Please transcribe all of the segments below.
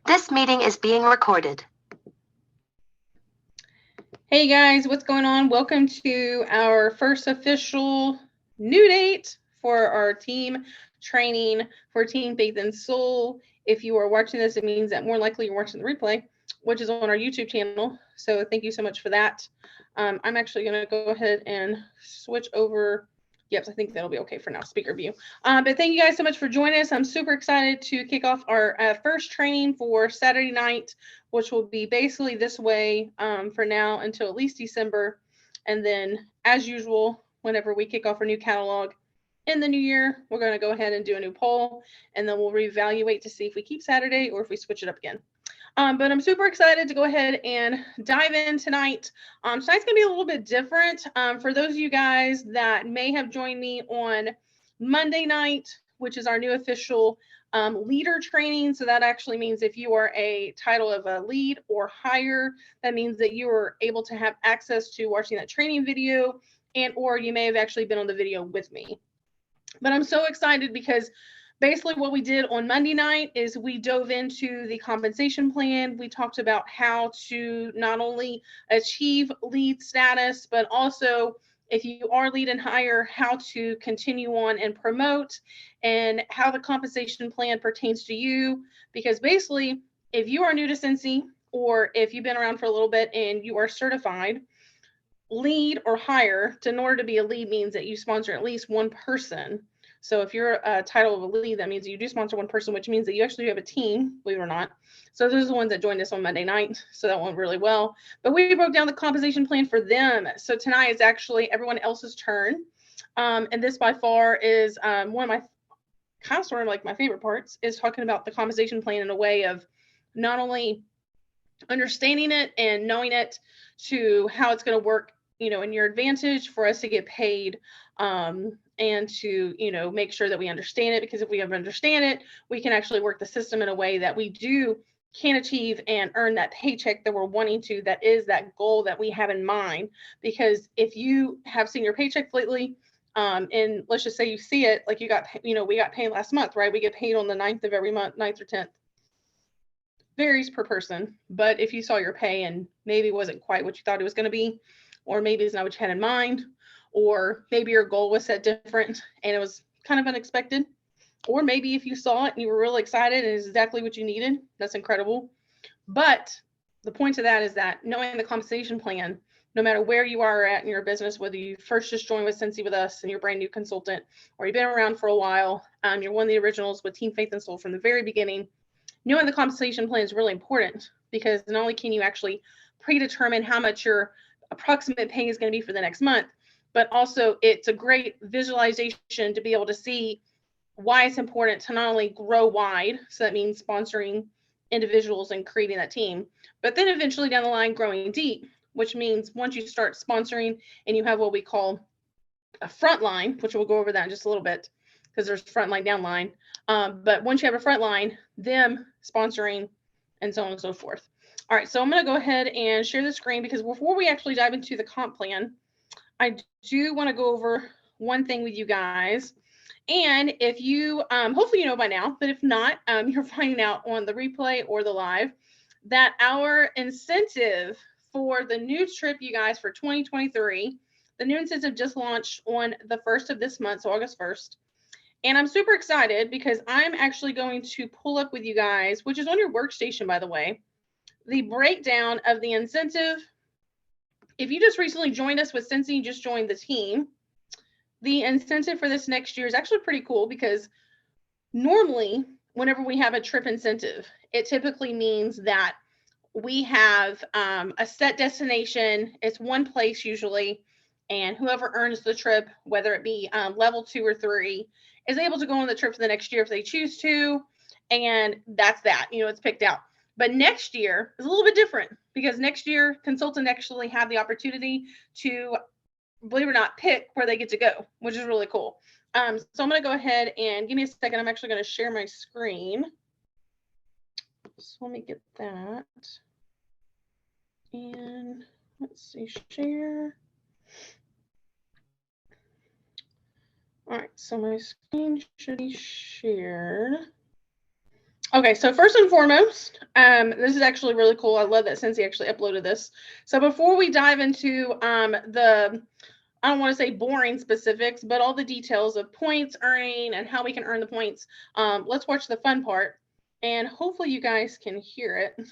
This meeting is being recorded. Hey guys, what's going on? Welcome to our first official new date for our team training for Team Faith and Soul. If you are watching this, it means that more likely you're watching the replay, which is on our YouTube channel. So thank you so much for that. I'm actually going to go ahead and switch over. Yep, I think that'll be okay for now, speaker view. But thank you guys so much for joining us. I'm super excited to kick off our first training for Saturday night, which will be basically this way for now until at least December. And then, as usual, whenever we kick off our new catalog in the new year, we're going to go ahead and do a new poll, and then we'll reevaluate to see if we keep Saturday or if we switch it up again. But I'm super excited to go ahead and dive in tonight. Tonight's going to be a little bit different. For those of you guys that may have joined me on Monday night, which is our new official leader training. So that actually means if you are a title of a lead or higher, that means that you are able to have access to watching that training video, and or you may have actually been on the video with me. But I'm so excited because basically what we did on Monday night is we dove into the compensation plan. We talked about how to not only achieve lead status, but also if you are lead and higher, how to continue on and promote, and how the compensation plan pertains to you. Because basically, if you are new to Cincy, or if you've been around for a little bit and you are certified, lead or higher, in order to be a lead means that you sponsor at least one person. So if you're a title of a lead, that means you do sponsor one person, which means that you actually have a team, believe it or not. So those are the ones that joined us on Monday night. So that went really well. But we broke down the compensation plan for them. So tonight is actually everyone else's turn. And this by far is one of my kind of sort of like my favorite parts, is talking about the compensation plan in a way of not only understanding it and knowing it to how it's going to work, in your advantage for us to get paid, and to, make sure that we understand it, because if we understand it, we can actually work the system in a way that we can achieve and earn that paycheck that we're wanting to, that is that goal that we have in mind. Because if you have seen your paycheck lately, and let's just say you see it, like we got paid last month, right? We get paid on the 9th of every month, 9th or 10th. Varies per person, but if you saw your pay and maybe it wasn't quite what you thought it was going to be, or maybe it's not what you had in mind, or maybe your goal was set different and it was kind of unexpected, or maybe if you saw it and you were really excited and it's exactly what you needed, that's incredible. But the point of that is that knowing the compensation plan, no matter where you are at in your business, whether you first just joined with Cincy with us and you're a brand new consultant, or you've been around for a while, you're one of the originals with Team Faith and Soul from the very beginning, knowing the compensation plan is really important, because not only can you actually predetermine how much your approximate pay is going to be for the next month, but also it's a great visualization to be able to see why it's important to not only grow wide, so that means sponsoring individuals and creating that team, but then eventually down the line growing deep, which means once you start sponsoring and you have what we call a front line, which we'll go over that in just a little bit, because there's front line, down line. But once you have a front line, them sponsoring, and so on and so forth. All right, so I'm going to go ahead and share the screen, because before we actually dive into the comp plan, I do want to go over one thing with you guys. And if you, hopefully you know by now, but if not, you're finding out on the replay or the live, that our incentive for the new trip, you guys, for 2023, the new incentive just launched on the 1st of this month, so August 1st. And I'm super excited because I'm actually going to pull up with you guys, which is on your workstation, by the way, the breakdown of the incentive. If you just recently joined us with Cincy, you just joined the team, the incentive for this next year is actually pretty cool, because normally whenever we have a trip incentive, it typically means that we have a set destination. It's one place usually, and whoever earns the trip, whether it be level 2 or 3, is able to go on the trip for the next year if they choose to, and that's that. It's picked out. But next year is a little bit different, because next year consultants actually have the opportunity to, believe it or not, pick where they get to go, which is really cool. So I'm going to go ahead and give me a second. I'm actually going to share my screen. So let me get that. And let's see, share. All right, so my screen should be shared. Okay, so first and foremost, this is actually really cool. I love that Cincy actually uploaded this. So before we dive into I don't want to say boring specifics, but all the details of points earning and how we can earn the points, let's watch the fun part, and hopefully you guys can hear it.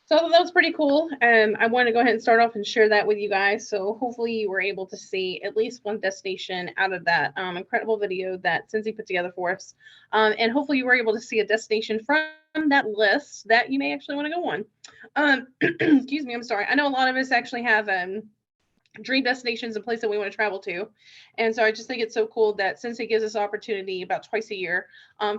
So that was pretty cool. I want to go ahead and start off and share that with you guys. So hopefully you were able to see at least one destination out of that incredible video that Cincy put together for us. And hopefully you were able to see a destination from that list that you may actually want to go on. Excuse me, I'm sorry. I know a lot of us actually have dream destinations and places that we want to travel to. And so I just think it's so cool that Cincy gives us opportunity about twice a year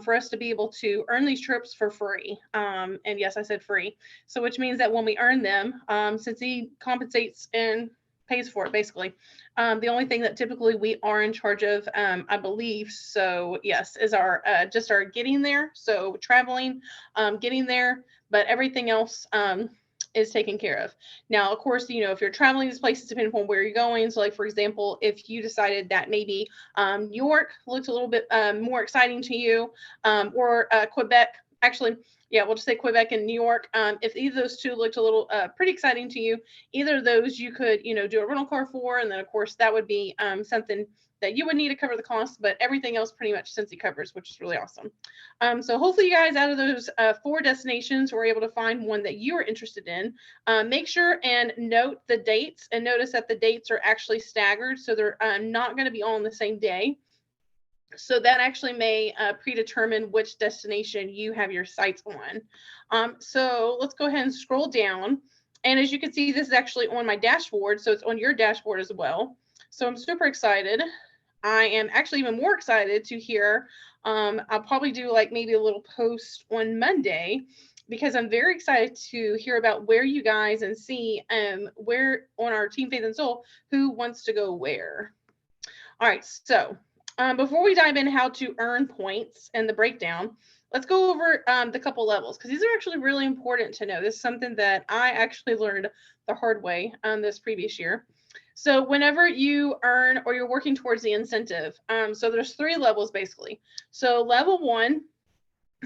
for us to be able to earn these trips for free. And yes, I said free. So which means that when we earn them, Cincy compensates and pays for it basically. The only thing that typically we are in charge of, I believe, so yes, is our just our getting there. So traveling, getting there, but everything else is taken care of. Now, of course, you know, if you're traveling these places, depending upon where you're going. So, like, for example, if you decided that maybe New York looked a little bit more exciting to you, or Quebec, actually, yeah, we'll just say Quebec and New York. If either of those two looked a little pretty exciting to you, either of those you could, you know, do a rental car for. And then, of course, that would be something that you would need to cover the cost, but everything else pretty much Cincy covers, which is really awesome. So hopefully you guys out of those 4 destinations were able to find one that you are interested in. Make sure and note the dates, and notice that the dates are actually staggered. So they're not going to be all on the same day. So that actually may predetermine which destination you have your sights on. So let's go ahead and scroll down. And as you can see, this is actually on my dashboard. So it's on your dashboard as well. So I'm super excited. I am actually even more excited to hear. I'll probably do like maybe a little post on Monday because I'm very excited to hear about where you guys and see where on our Team Faith and Soul who wants to go where. All right, so before we dive in how to earn points and the breakdown, let's go over the couple levels because these are actually really important to know. This is something that I actually learned the hard way this previous year. So whenever you earn or you're working towards the incentive, so there's 3 levels basically. So level 1,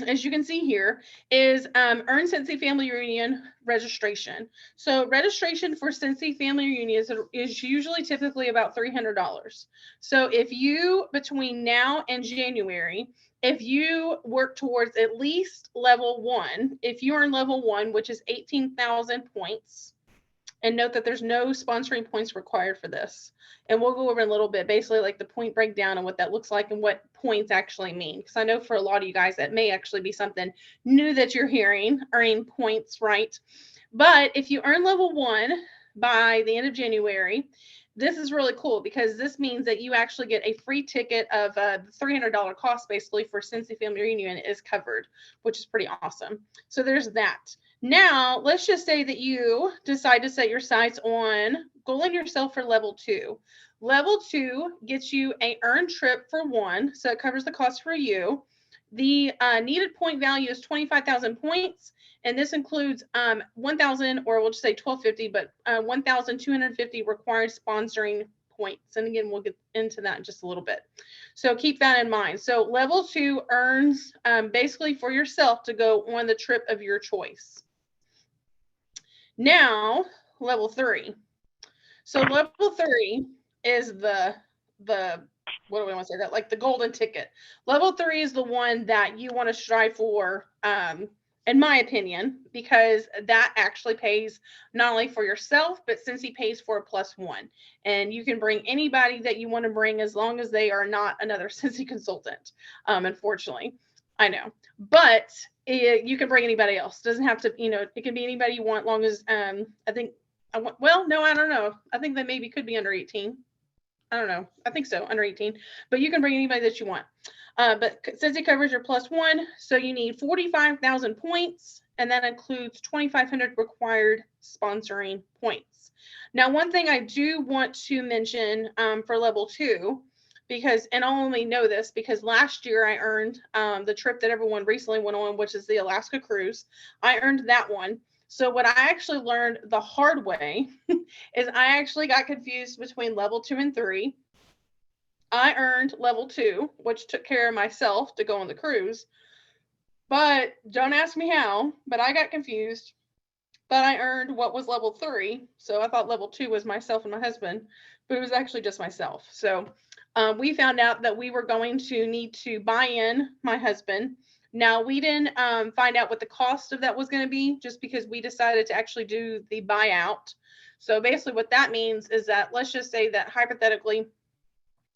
as you can see here, is Earn Cincy Family Reunion registration. So registration for Cincy Family Reunion is usually typically about $300. So if you, between now and January, if you work towards at least level 1, if you earn level 1, which is 18,000 points, and note that there's no sponsoring points required for this. And we'll go over in a little bit, basically like the point breakdown and what that looks like and what points actually mean. Because I know for a lot of you guys, that may actually be something new that you're hearing, earning points, right? But if you earn level 1 by the end of January, this is really cool because this means that you actually get a free ticket of the $300 cost basically for Cincy Family Reunion is covered, which is pretty awesome. So there's that. Now, let's just say that you decide to set your sights on goaling yourself for level 2. Level 2 gets you an earned trip for 1, so it covers the cost for you. The needed point value is 25,000 points, and this includes 1,000, or we'll just say 1,250, but 1,250 required sponsoring points. And again, we'll get into that in just a little bit. So keep that in mind. So level 2 earns basically for yourself to go on the trip of your choice. Now, level 3. So level 3 is the what do we want to say that, like the golden ticket. Level 3 is the one that you want to strive for, in my opinion, because that actually pays not only for yourself, but Cincy pays for a +1. And you can bring anybody that you want to bring as long as they are not another Cincy consultant. Unfortunately, I know, but you can bring anybody else. It doesn't have to, it can be anybody you want, long as I think well, no, I don't know. I think they maybe could be under 18. I don't know. I think so, under 18. But you can bring anybody that you want. But Cincy covers your +1, so you need 45,000 points, and that includes 2,500 required sponsoring points. Now, one thing I do want to mention for level 2, because, and I only know this because last year I earned the trip that everyone recently went on, which is the Alaska cruise. I earned that one. So what I actually learned the hard way is I actually got confused between level 2 and 3. I earned level 2, which took care of myself to go on the cruise. But don't ask me how, but I got confused. But I earned what was level 3. So I thought level 2 was myself and my husband, but it was actually just myself. So we found out that we were going to need to buy in my husband. Now, we didn't find out what the cost of that was going to be, just because we decided to actually do the buyout. So basically what that means is that, let's just say that hypothetically,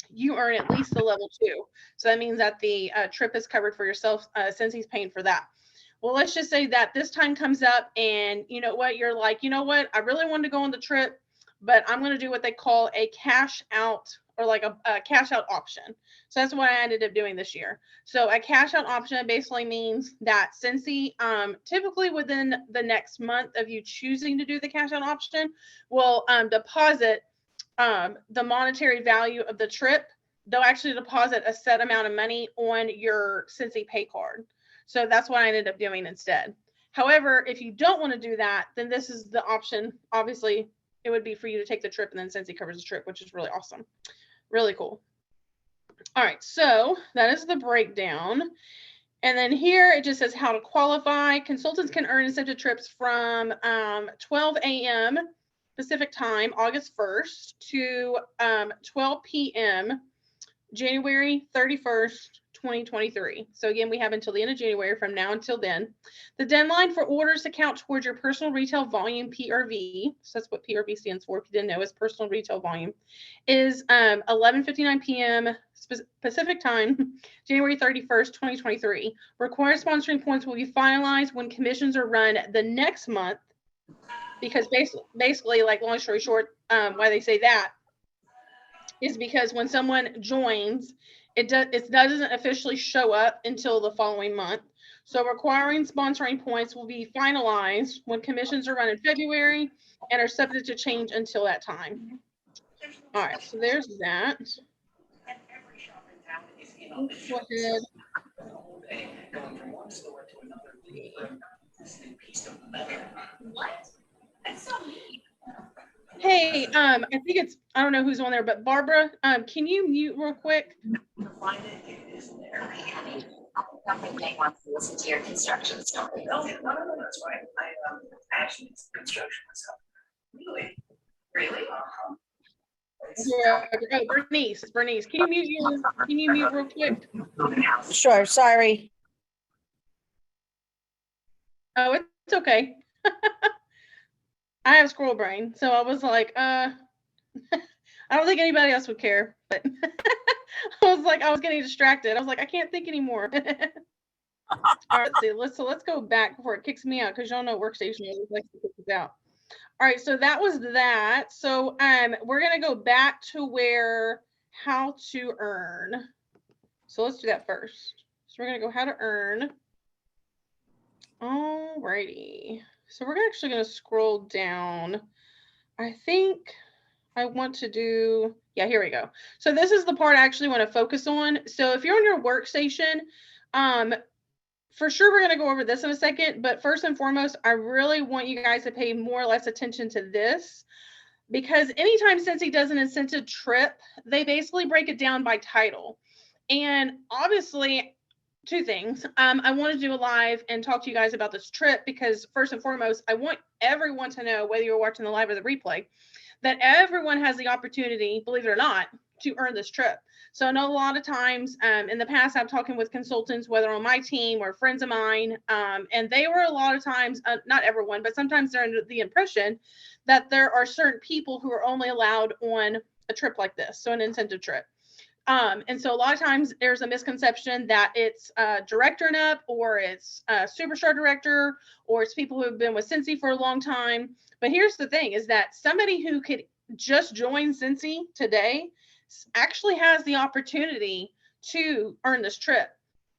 you earn at least a level 2. So that means that the trip is covered for yourself, since he's paying for that. Well, let's just say that this time comes up and you know what, you're like, you know what, I really wanted to go on the trip, but I'm going to do what they call a cash out, or like a cash out option. So that's what I ended up doing this year. So a cash out option basically means that Cincy, typically within the next month of you choosing to do the cash out option, will deposit the monetary value of the trip. They'll actually deposit a set amount of money on your Cincy pay card. So that's what I ended up doing instead. However, if you don't want to do that, then this is the option. Obviously, it would be for you to take the trip, and then Cincy covers the trip, which is really awesome. Really cool. All right, so that is the breakdown. And then here it just says how to qualify. Consultants can earn incentive trips from 12 a.m. Pacific time, August 1st to 12 p.m. January 31st, 2023. So again, we have until the end of January from now until then. The deadline for orders to count towards your personal retail volume, PRV, so that's what PRV stands for, if you didn't know, is personal retail volume, is 11:59 p.m. Pacific time, January 31st, 2023. Required sponsoring points will be finalized when commissions are run the next month, because basically, like, long story short, why they say that is because when someone joins, it doesn't officially show up until the following month. So requiring sponsoring points will be finalized when commissions are run in February and are subject to change until that time. All right, so there's that. Let's go ahead. Hey, I think it's, I don't know who's on there, but Barbara, can you mute real quick? They want to listen to your construction story. No, that's why I actually construction myself. Really? Really? Yeah. Oh, Bernice, can you mute real quick? Sure, sorry. Oh, it's okay. I have squirrel brain, so I was like, I don't think anybody else would care, but I was like, I was getting distracted. I was like, I can't think anymore. All right, let's see. Let's go back before it kicks me out, because y'all know Workstation always likes to kick us out. All right, so that was that. So we're gonna go back to where how to earn. So let's do that first. So we're gonna go how to earn. All righty. So we're actually gonna scroll down. I think I want to do, yeah, here we go. So this is the part I actually want to focus on. So if you're on your workstation, For sure, we're going to go over this in a second, but first and foremost, I really want you guys to pay more or less attention to this, because anytime Cincy does an incentive trip, they basically break it down by title. And obviously, two things. I want to do a live and talk to you guys about this trip, because first and foremost, I want everyone to know, whether you're watching the live or the replay, that everyone has the opportunity, believe it or not, to earn this trip. So I know a lot of times in the past, I'm talking with consultants, whether on my team or friends of mine, and they were a lot of times, not everyone, but sometimes they're under the impression that there are certain people who are only allowed on a trip like this, so an incentive trip. And so a lot of times there's a misconception that it's director and up, or it's superstar director, or it's people who have been with Cincy for a long time. But here's the thing, is that somebody who could just join Cincy today actually has the opportunity to earn this trip.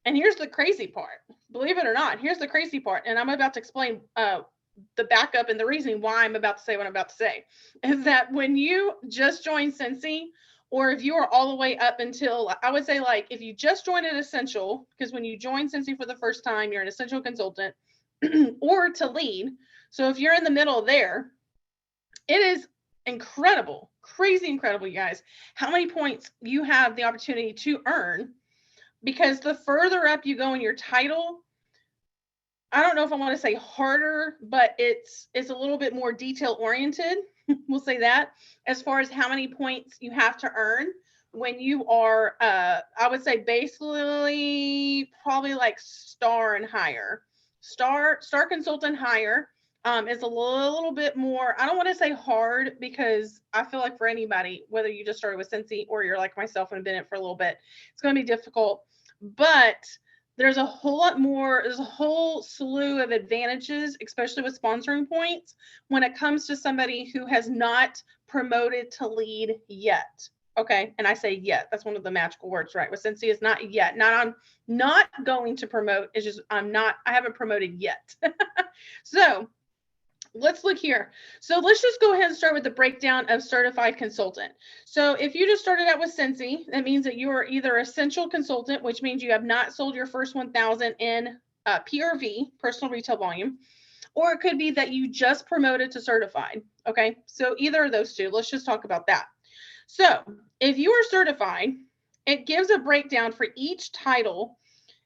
And here's the crazy part, believe it or not, here's the crazy part. And I'm about to explain the backup and the reasoning why I'm about to say what I'm about to say, is that when you just join Cincy, or if you are all the way up until, I would say, like, if you just joined an essential, because when you join Cincy for the first time, you're an essential consultant, or to lead. So if you're in the middle there, it is incredible, crazy incredible, you guys, how many points you have the opportunity to earn, because the further up you go in your title, I don't know if I want to say harder, but it's a little bit more detail oriented. We'll say that, as far as how many points you have to earn when you are, I would say basically probably like star and higher. Star consultant higher is a little bit more, I don't want to say hard, because I feel like for anybody, whether you just started with Cincy or you're like myself and been in it for a little bit, it's going to be difficult. But there's a whole lot more, there's a whole slew of advantages, especially with sponsoring points, when it comes to somebody who has not promoted to lead yet. Okay. And I say yet, that's one of the magical words, right? With Cincy is not yet, I'm not going to promote. It's just, I haven't promoted yet. So let's look here. So let's just go ahead and start with the breakdown of certified consultant. So if you just started out with Cincy, that means that you are either essential consultant, which means you have not sold your first 1,000 in PRV, personal retail volume, or it could be that you just promoted to certified. Okay, so either of those two, let's just talk about that. So if you are certified, it gives a breakdown for each title.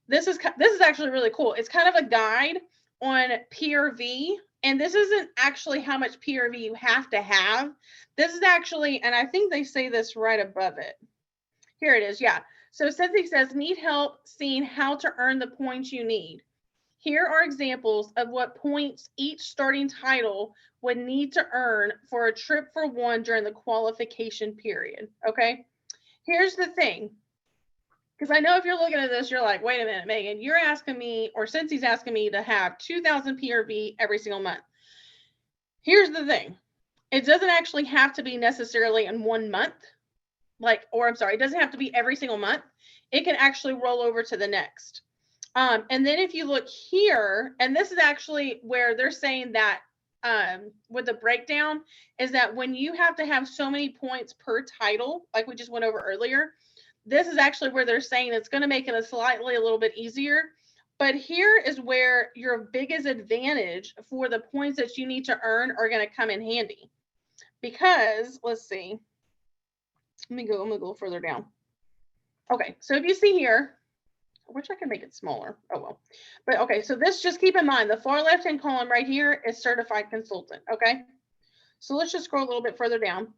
This is actually really cool. It's kind of a guide on PRV. And this isn't actually how much PRV you have to have. This is actually, and I think they say this right above it. Here it is, yeah. So Cincy says, need help seeing how to earn the points you need. Here are examples of what points each starting title would need to earn for a trip for one during the qualification period, okay? Here's the thing, because I know if you're looking at this, you're like, wait a minute, Megan, you're asking me, or Cincy's asking me to have 2,000 PRV every single month. Here's the thing. It doesn't actually have to be necessarily in 1 month, it doesn't have to be every single month. It can actually roll over to the next. And then if you look here, and this is actually where they're saying that with the breakdown, is that when you have to have so many points per title, like we just went over earlier, this is actually where they're saying it's going to make it a little bit easier. But here is where your biggest advantage for the points that you need to earn are going to come in handy. Because let's see, let me go further down. Okay, so if you see here, I wish I could make it smaller. Oh well. But okay, so this, just keep in mind, the far left-hand column right here is certified consultant. Okay, so let's just scroll a little bit further down.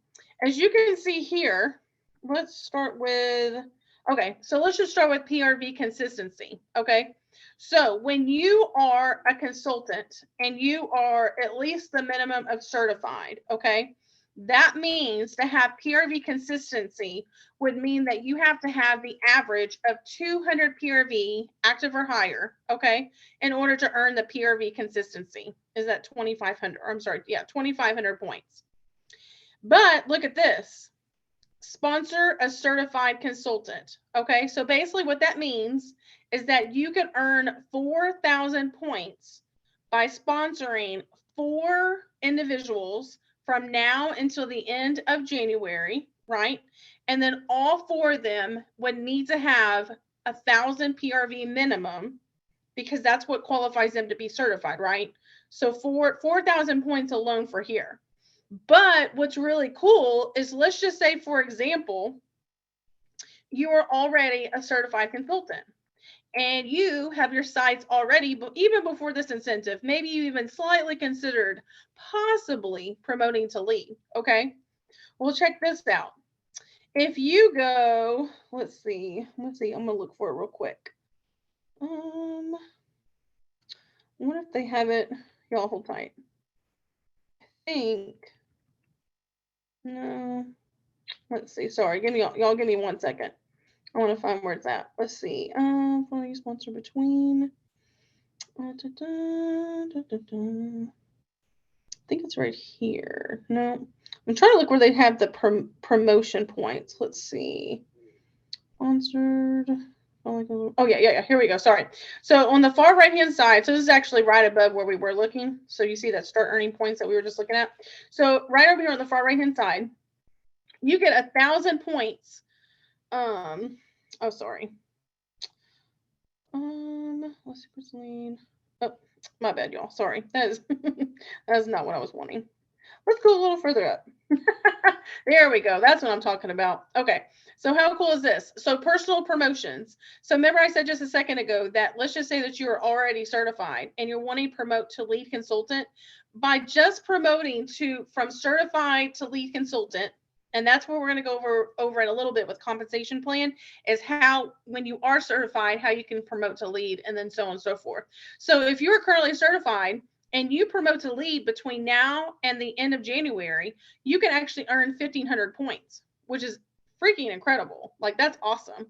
As you can see here, let's start with, okay, so let's just start with PRV consistency. Okay, so when you are a consultant and you are at least the minimum of certified, okay, that means to have PRV consistency would mean that you have to have the average of 200 PRV active or higher, okay, in order to earn the PRV consistency. Is that 2,500? I'm sorry, yeah, 2,500 points. But look at this. Sponsor a certified consultant. Okay, so basically what that means is that you could earn 4,000 points by sponsoring 4 individuals from now until the end of January, right? And then all 4 of them would need to have 1,000 PRV minimum, because that's what qualifies them to be certified, right? So 4,000 points alone for here. But what's really cool is, let's just say, for example, you are already a certified consultant and you have your sights already, but even before this incentive, maybe you even slightly considered possibly promoting to lead. Okay. Well, check this out. If you go, let's see, I'm gonna look for it real quick. What if they have it? Y'all hold tight. I think, no, let's see. Sorry, y'all give me 1 second. I want to find where it's at. Let's see. Following sponsor between. I think it's right here. No, I'm trying to look where they have the promotion points. Let's see. Sponsored. Oh yeah. Here we go. Sorry. So on the far right hand side, so this is actually right above where we were looking. So you see that start earning points that we were just looking at. So right over here on the far right hand side, you get 1,000 points. Oh, sorry. Let's see, lean. Oh, my bad, y'all. Sorry. That is not what I was wanting. Let's go a little further up. There we go. That's what I'm talking about. Okay. So how cool is this? So personal promotions. So remember I said just a second ago that let's just say that you are already certified and you're wanting to promote to lead consultant. By just promoting from certified to lead consultant, and that's where we're going to go over it a little bit with compensation plan, is how, when you are certified, how you can promote to lead, and then so on and so forth. So if you're currently certified and you promote to lead between now and the end of January, you can actually earn 1,500 points, which is freaking incredible. Like, that's awesome.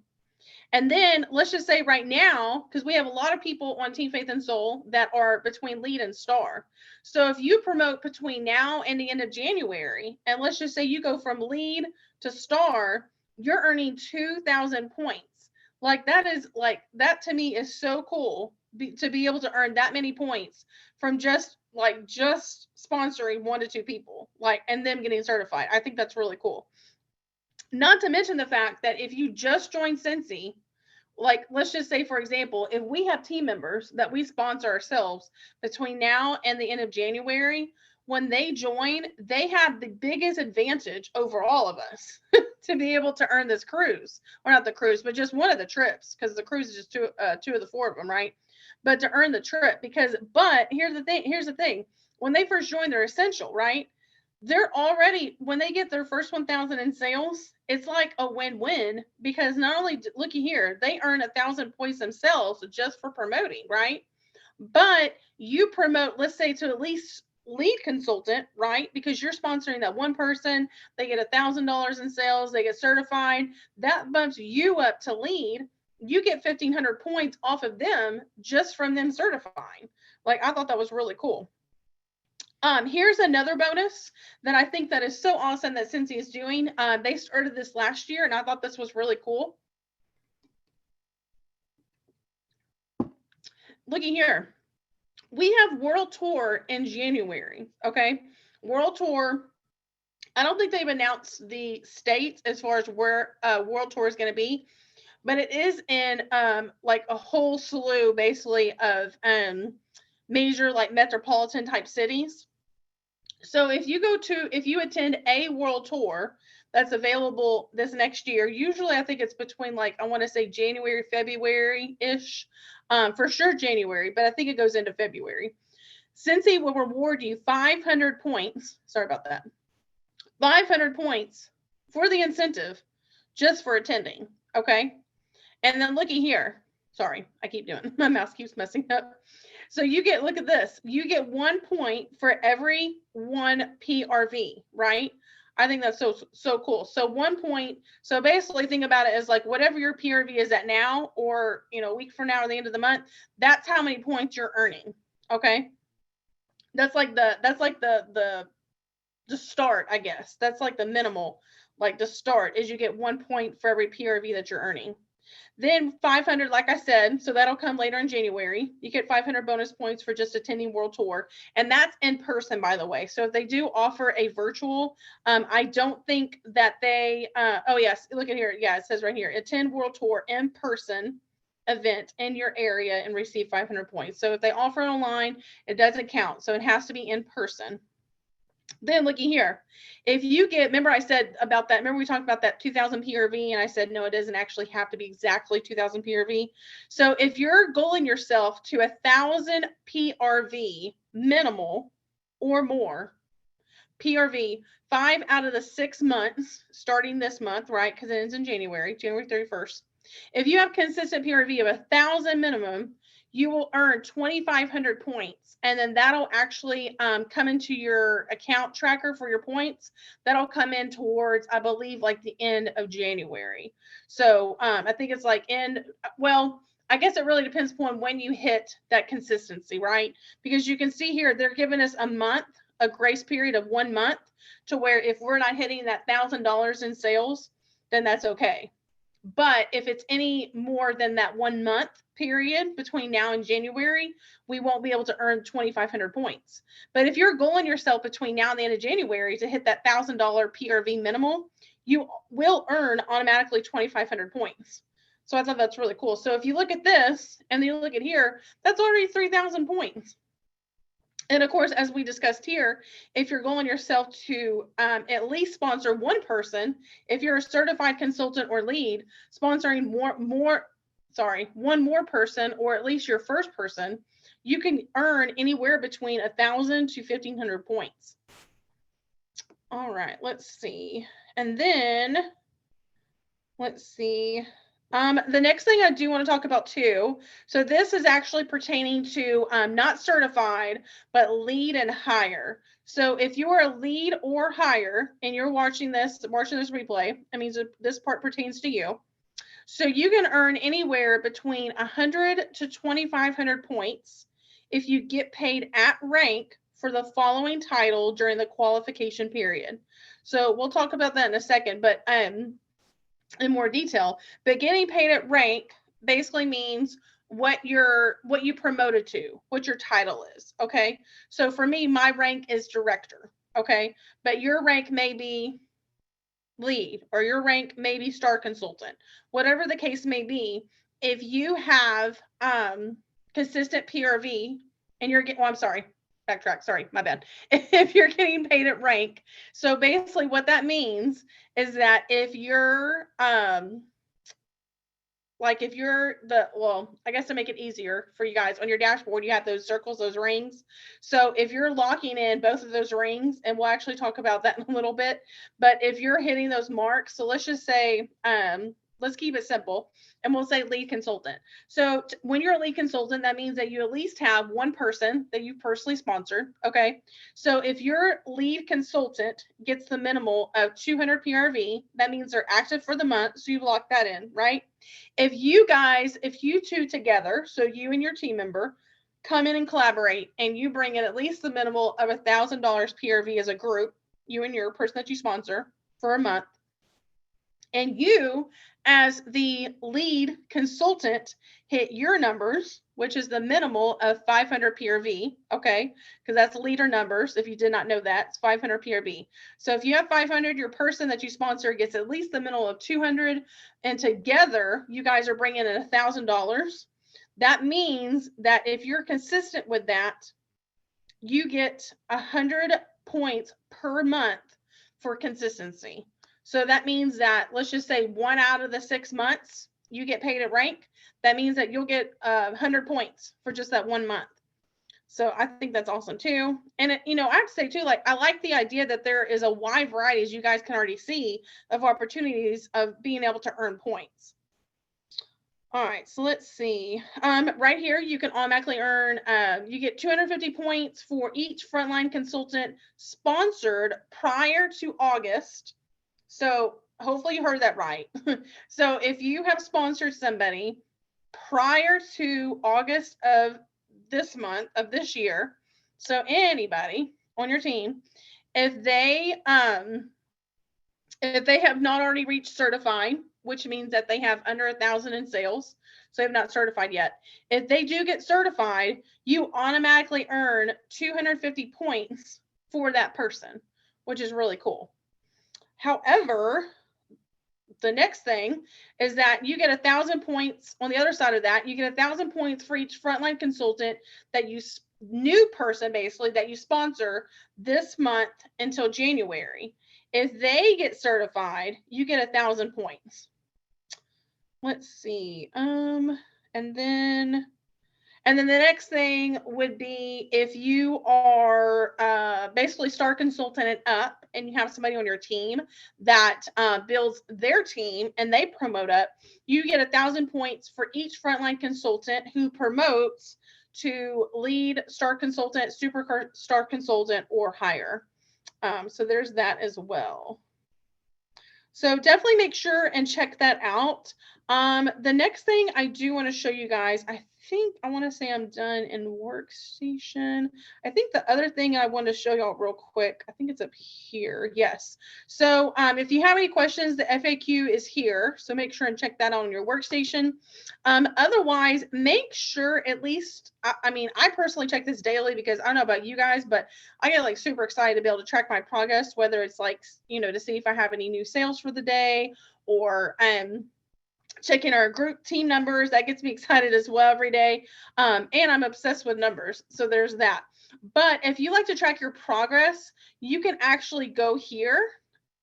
And then let's just say right now, because we have a lot of people on Team Faith and Soul that are between lead and star. So if you promote between now and the end of January, and let's just say you go from lead to star, you're earning 2,000 points. Like, that to me is so cool, to be able to earn that many points from just sponsoring 1 to 2 people, and them getting certified. I think that's really cool. Not to mention the fact that if you just join Cincy, let's just say, for example, if we have team members that we sponsor ourselves between now and the end of January, when they join, they have the biggest advantage over all of us to be able to earn this cruise, or not the cruise, but just one of the trips, because the cruise is just two of the 4 of them, right? But to earn the trip, but here's the thing, when they first join, they're essential, right? They're already, when they get their first 1,000 in sales, it's like a win-win, because not only, looky here, they earn 1,000 points themselves just for promoting, right? But you promote, let's say, to at least lead consultant, right? Because you're sponsoring that one person, they get $1,000 in sales, they get certified, that bumps you up to lead. You get 1,500 points off of them just from them certifying. I thought that was really cool. Here's another bonus that I think that is so awesome that Cincy is doing. They started this last year, and I thought this was really cool. Looky here. We have World Tour in January, okay? World Tour, I don't think they've announced the states as far as where World Tour is going to be, but it is in a whole slew, basically, of major metropolitan type cities. So if you attend a World Tour that's available this next year, usually I think it's between I want to say January, February-ish, for sure January, but I think it goes into February. Cincy will reward you 500 points. Sorry about that. 500 points for the incentive just for attending. Okay. And then looky here. Sorry, I keep doing, my mouse keeps messing up. So you get, look at this, you get 1 point for every 1 PRV, right? I think that's so cool. So 1 point, so basically think about it as whatever your PRV is at now, or a week from now or the end of the month, that's how many points you're earning. Okay. That's the start, I guess. That's the minimal, to start is you get 1 point for every PRV that you're earning. Then 500, like I said, so that'll come later in January. You get 500 bonus points for just attending World Tour. And that's in person, by the way. So if they do offer a virtual, I don't think that they, oh yes, look at here. Yeah, it says right here, attend World Tour in person event in your area and receive 500 points. So if they offer it online, it doesn't count. So it has to be in person. Then looking here, if you get, remember I said about that, remember we talked about that 2000 PRV and I said, no, it doesn't actually have to be exactly 2000 PRV. So if you're goaling yourself to 1000 PRV minimal or more, PRV 5 out of the 6 months, starting this month, right? Because it ends in January 31st. If you have consistent PRV of 1000 minimum, you will earn 2,500 points. And then that'll actually come into your account tracker for your points. That'll come in towards, I believe, like the end of January. So I think it's like well, I guess it really depends upon when you hit that consistency, right? Because you can see here, they're giving us a month, a grace period of 1 month, to where if we're not hitting that $1,000 in sales, then that's okay. But if it's any more than that 1 month period between now and January, we won't be able to earn 2,500 points. But if you're goaling yourself between now and the end of January to hit that $1,000 PRV minimal, you will earn automatically 2,500 points. So I thought that's really cool. So if you look at this and then you look at here, that's already 3,000 points. And of course, as we discussed here, if you're going yourself to at least sponsor one person, if you're a certified consultant or lead, sponsoring one more person, or at least your first person, you can earn anywhere between 1,000 to 1,500 points. All right, let's see. And then let's see. The next thing I do want to talk about too, so this is actually pertaining to not certified, but lead and hire. So if you are a lead or hire and you're watching this replay, I mean, this part pertains to you. So you can earn anywhere between 100 to 2,500 points if you get paid at rank for the following title during the qualification period. So we'll talk about that in a second, but in more detail. But getting paid at rank basically means what you promoted to, what your title is. Okay. So for me, my rank is director. Okay. But your rank may be lead, or your rank may be star consultant, whatever the case may be. If you have consistent PRV and you're getting, I'm sorry, backtrack. Sorry, my bad. If you're getting paid at rank. So basically what that means is that if you're, I guess to make it easier for you guys, on your dashboard, you have those circles, those rings. So if you're locking in both of those rings, and we'll actually talk about that in a little bit, but if you're hitting those marks, so let's just say, let's keep it simple, and we'll say lead consultant. So when you're a lead consultant, that means that you at least have one person that you personally sponsored. Okay. So if your lead consultant gets the minimal of 200 PRV, that means they're active for the month. So you lock that in, right? If you two together, so you and your team member, come in and collaborate, and you bring in at least the minimal of $1,000 PRV as a group, you and your person that you sponsor for a month, and you as the lead consultant hit your numbers, which is the minimal of 500 PRV, okay? Because that's leader numbers. If you did not know that, it's 500 PRV. So if you have 500, your person that you sponsor gets at least the minimal of 200, and together you guys are bringing in $1,000. That means that if you're consistent with that, you get 100 points per month for consistency. So that means that, let's just say 1 out of the 6 months you get paid at rank. That means that you'll get 100 points for just that 1 month. So I think that's awesome too. And I have to say too, like, I like the idea that there is a wide variety, as you guys can already see, of opportunities of being able to earn points. All right, so let's see. Right here, you can automatically earn, you get 250 points for each frontline consultant sponsored prior to August. So hopefully you heard that right. So if you have sponsored somebody prior to August of this month, of this year, so anybody on your team, if they have not already reached certified, which means that they have under 1,000 in sales, so they have not certified yet. If they do get certified, you automatically earn 250 points for that person, which is really cool. However, the next thing is that you get 1,000 points on the other side of that. You get 1,000 points for each frontline consultant that you, new person basically, that you sponsor this month until January. If they get certified, you get 1,000 points. Let's see. And then the next thing would be if you are basically star consultant and up, and you have somebody on your team that builds their team and they promote up, you get 1,000 points for each frontline consultant who promotes to lead, star consultant, super star consultant, or higher. So there's that as well. So definitely make sure and check that out. The next thing I do want to show you guys, I want to say I'm done in workstation. I think the other thing I want to show y'all real quick, I think it's up here. Yes. So if you have any questions, the FAQ is here. So make sure and check that out on your workstation. Otherwise, make sure at least, I mean, I personally check this daily because I don't know about you guys, but I get like super excited to be able to track my progress, whether it's like, you know, to see if I have any new sales for the day, or checking our group team numbers. That gets me excited as well every day. And I'm obsessed with numbers. So there's that. But if you like to track your progress, you can actually go here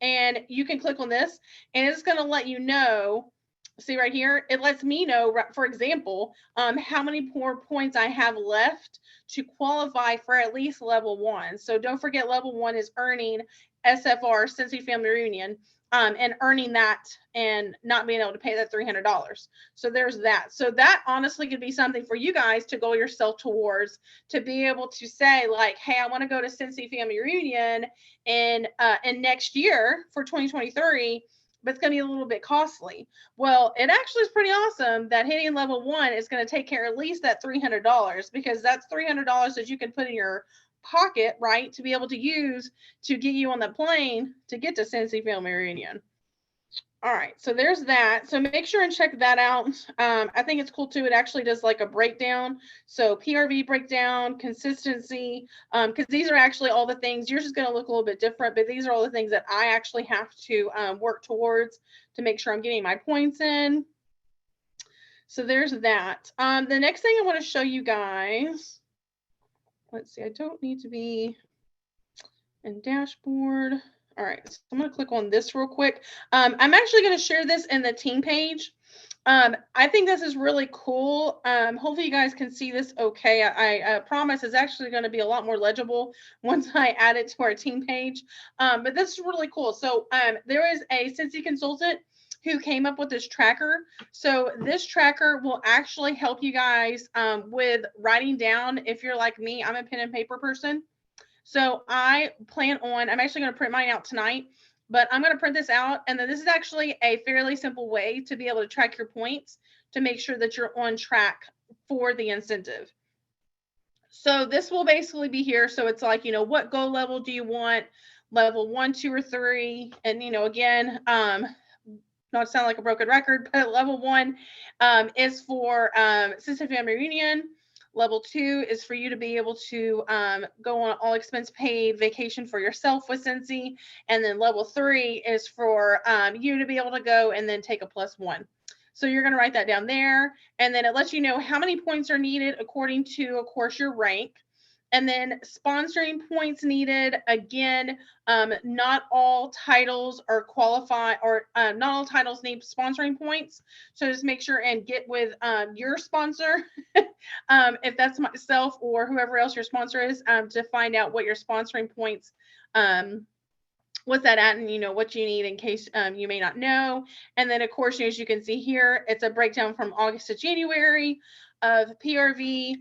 and you can click on this, and it's going to let you know. See right here, it lets me know, for example, how many more points I have left to qualify for at least level 1. So don't forget, level 1 is earning SFR, Cincy Family Reunion, and earning that and not being able to pay that $300. So there's that. So that honestly could be something for you guys to goal yourself towards, to be able to say like, hey, I want to go to Cincy Family Reunion in next year for 2023. But it's going to be a little bit costly. Well, it actually is pretty awesome that hitting level 1 is going to take care of at least that $300, because that's $300 that you can put in your pocket, right, to be able to use to get you on the plane to get to Cincy Family Reunion. All right, so there's that. So make sure and check that out. I think it's cool too. It actually does like a breakdown. So PRV breakdown, consistency, because these are actually all the things. Yours is going to look a little bit different, but these are all the things that I actually have to work towards to make sure I'm getting my points in. So there's that. The next thing I want to show you guys, let's see, I don't need to be in dashboard. All right, so I'm going to click on this real quick. I'm actually going to share this in the team page. I think this is really cool. Hopefully you guys can see this okay. I promise it's actually going to be a lot more legible once I add it to our team page. But this is really cool. So there is a Cincy consultant who came up with this tracker. So this tracker will actually help you guys with writing down. If you're like me, I'm a pen and paper person. So I plan on, I'm actually going to print mine out tonight, but I'm going to print this out. And then this is actually a fairly simple way to be able to track your points to make sure that you're on track for the incentive. So this will basically be here. So it's like, you know, what goal level do you want? Level 1, 2, or 3. And, you know, again, not to sound like a broken record, but level 1 is for Cincy Family Reunion. Level 2 is for you to be able to go on all expense paid vacation for yourself with Cincy. And then level 3 is for you to be able to go and then take a +1. So you're going to write that down there. And then it lets you know how many points are needed according to, of course, your rank. And then sponsoring points needed. Again, not all titles are qualified, or not all titles need sponsoring points. So just make sure and get with your sponsor, if that's myself or whoever else your sponsor is, to find out what your sponsoring points, what's that at, and you know what you need in case you may not know. And then of course, as you can see here, it's a breakdown from August to January of PRV.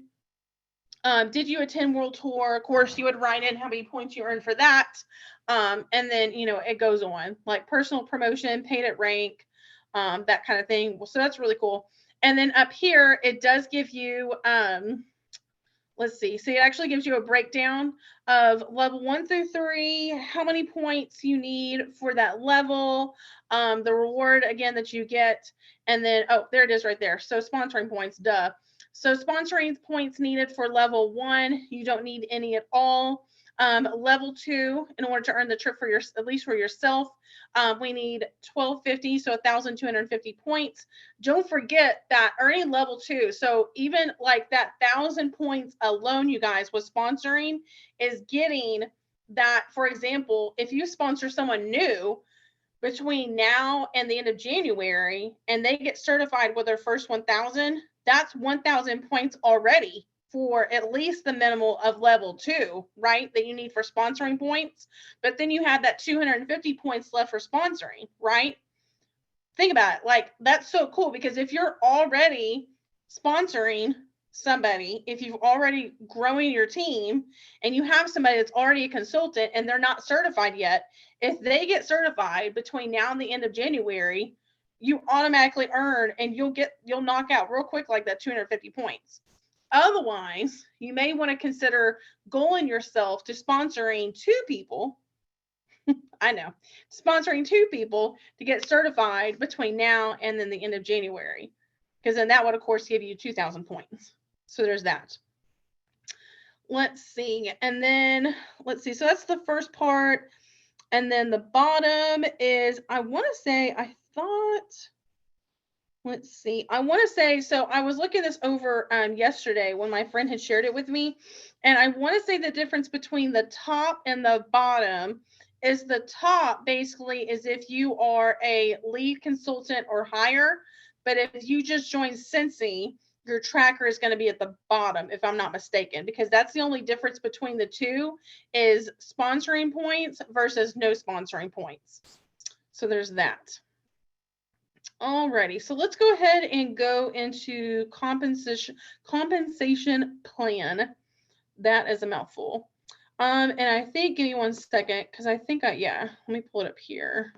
Did you attend World Tour? Of course, you would write in how many points you earned for that. And then, you know, it goes on like personal promotion, paid at rank, that kind of thing. So that's really cool. And then up here, it does give you, let's see. So it actually gives you a breakdown of level 1 through 3, how many points you need for that level, the reward again that you get, and then, oh, there it is right there. So sponsoring points, duh. So sponsoring points needed for level 1, you don't need any at all. Level 2, in order to earn the trip for at least for yourself, we need 1250, so 1,250 points. Don't forget that earning level 2, so even like that 1,000 points alone, you guys, with sponsoring is getting that. For example, if you sponsor someone new between now and the end of January and they get certified with their first 1,000, that's 1,000 points already for at least the minimal of level 2, right? That you need for sponsoring points. But then you have that 250 points left for sponsoring, right? Think about it. Like, that's so cool, because if you're already sponsoring somebody, if you've already growing your team and you have somebody that's already a consultant and they're not certified yet, if they get certified between now and the end of January, you automatically earn, and you'll knock out real quick like that 250 points. Otherwise, you may want to consider goaling yourself to sponsoring 2 people. I know, sponsoring 2 people to get certified between now and then the end of January, because then that would, of course, give you 2,000 points. So there's that. Let's see. And then let's see. So that's the first part. And then the bottom is, I want to say, let's see. I want to say, so I was looking this over yesterday when my friend had shared it with me. And I want to say the difference between the top and the bottom is the top basically is if you are a lead consultant or higher. But if you just join Cincy, your tracker is going to be at the bottom, if I'm not mistaken, because that's the only difference between the two is sponsoring points versus no sponsoring points. So there's that. Alrighty, so let's go ahead and go into compensation plan. That is a mouthful. And I think, give me one second, because I think yeah, let me pull it up here.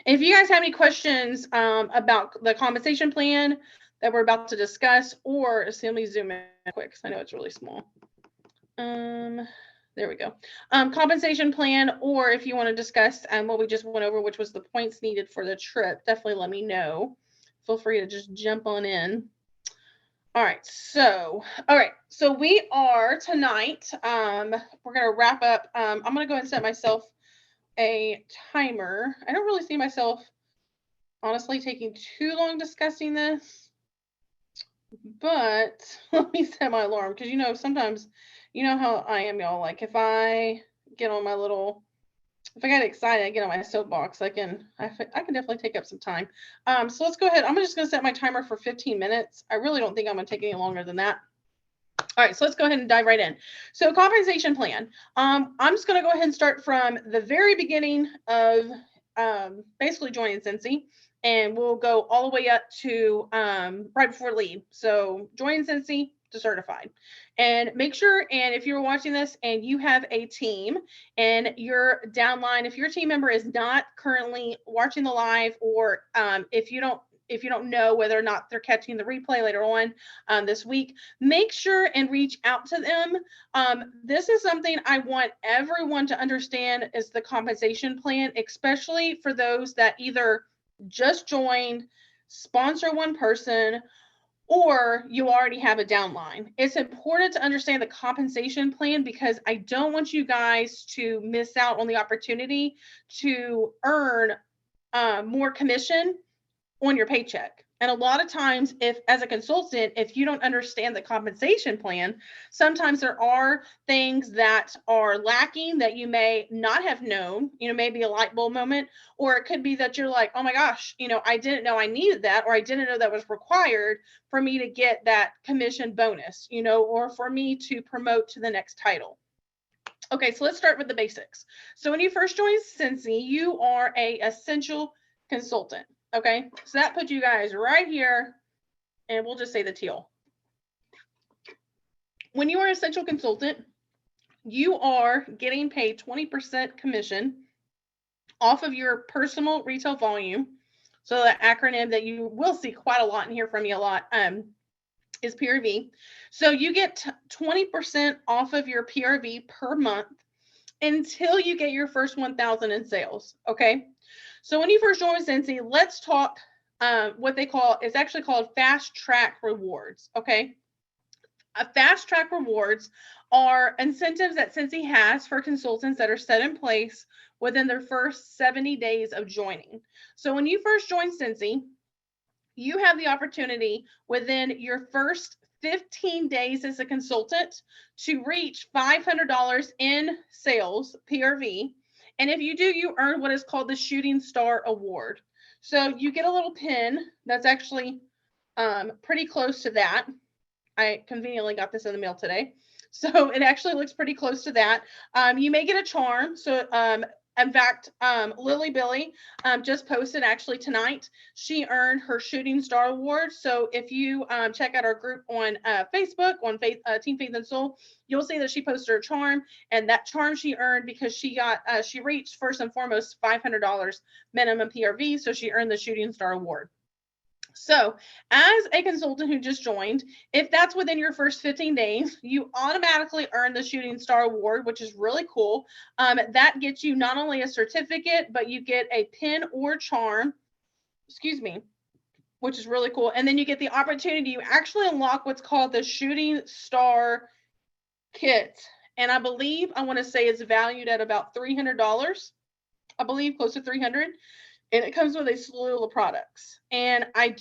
If you guys have any questions about the compensation plan that we're about to discuss, or let me zoom in quick because I know it's really small. There we go. Compensation plan, or if you want to discuss what we just went over, which was the points needed for the trip, definitely let me know. Feel free to just jump on in. All right, so we are tonight. We're gonna wrap up. I'm gonna go ahead and set myself a timer. I don't really see myself honestly taking too long discussing this, but let me set my alarm, because sometimes how I am, y'all. Like, if I get on my little, if I get excited, I get on my soapbox, I can definitely take up some time. So let's go ahead. I'm just gonna set my timer for 15 minutes. I really don't think I'm gonna take any longer than that. All right, so let's go ahead and dive right in. So compensation plan. I'm just going to go ahead and start from the very beginning of basically joining Cincy, and we'll go all the way up to right before lead. So joining Cincy to certified. And make sure, and if you're watching this and you have a team and your downline, if your team member is not currently watching the live, or if you don't know whether or not they're catching the replay later on this week, make sure and reach out to them. This is something I want everyone to understand is the compensation plan, especially for those that either just joined, sponsor one person, or you already have a downline. It's important to understand the compensation plan, because I don't want you guys to miss out on the opportunity to earn more commission on your paycheck. And a lot of times, if as a consultant, if you don't understand the compensation plan, sometimes there are things that are lacking that you may not have known, maybe a light bulb moment, or it could be that you're like, oh my gosh, I didn't know I needed that, or I didn't know that was required for me to get that commission bonus, or for me to promote to the next title. Okay, so let's start with the basics. So when you first join Cincy, you are a essential consultant. Okay, so that puts you guys right here, and we'll just say the teal. When you are an essential consultant, you are getting paid 20% commission off of your personal retail volume. So that acronym that you will see quite a lot and hear from me a lot. is PRV. So you get 20% off of your PRV per month until you get your first 1,000 in sales. Okay. So when you first join with Scentsy, let's talk what they call, it's actually called fast track rewards. Okay. Fast track rewards are incentives that Scentsy has for consultants that are set in place within their first 70 days of joining. So when you first join Scentsy, you have the opportunity within your first 15 days as a consultant to reach $500 in sales, PRV. And if you do, you earn what is called the Shooting Star Award. So you get a little pin that's actually pretty close to that. I conveniently got this in the mail today. So it actually looks pretty close to that. You may get a charm. So in fact, Lily Billy just posted actually tonight. She earned her Shooting Star Award. So if you check out our group on Facebook, on Team Faith and Soul, you'll see that she posted her charm, and that charm she earned because she got she reached first and foremost $500 minimum PRV. So she earned the Shooting Star Award. So as a consultant who just joined, if that's within your first 15 days, you automatically earn the Shooting Star Award, which is really cool. That gets you not only a certificate, but you get a pin or charm, which is really cool. And then you get the opportunity, you actually unlock what's called the Shooting Star Kit. And I believe, I want to say it's valued at about $300. I believe close to $300. And it comes with a slew of products. And I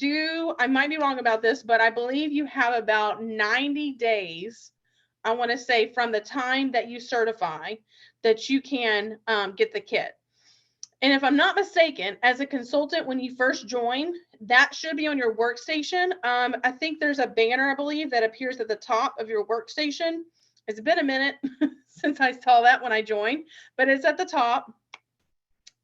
might be wrong about this, but I believe you have about 90 days, I want to say, from the time that you certify that you can get the kit. And if I'm not mistaken, as a consultant, when you first join, that should be on your workstation. I think there's a banner, I believe, that appears at the top of your workstation. It's been a minute since I saw that when I joined, but it's at the top.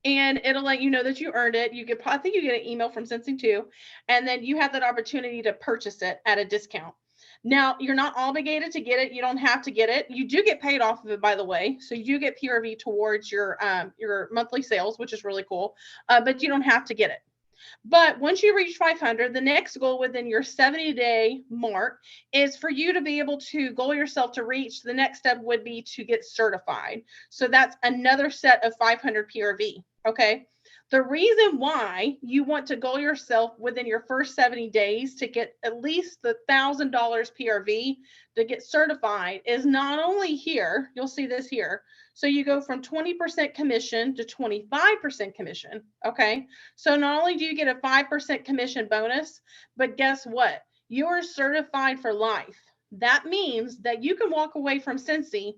And it'll let you know that you earned it. I think you get an email from Scentsy too. And then you have that opportunity to purchase it at a discount. Now, you're not obligated to get it. You don't have to get it. You do get paid off of it, by the way. So you do get PRV towards your monthly sales, which is really cool. But you don't have to get it. But once you reach 500, the next goal within your 70-day mark is for you to be able to goal yourself to reach. The next step would be to get certified. So that's another set of 500 PRV. Okay. The reason why you want to goal yourself within your first 70 days to get at least the $1,000 PRV to get certified is not only here, you'll see this here. So you go from 20% commission to 25% commission. Okay. So not only do you get a 5% commission bonus, but guess what? You're certified for life. That means that you can walk away from Scentsy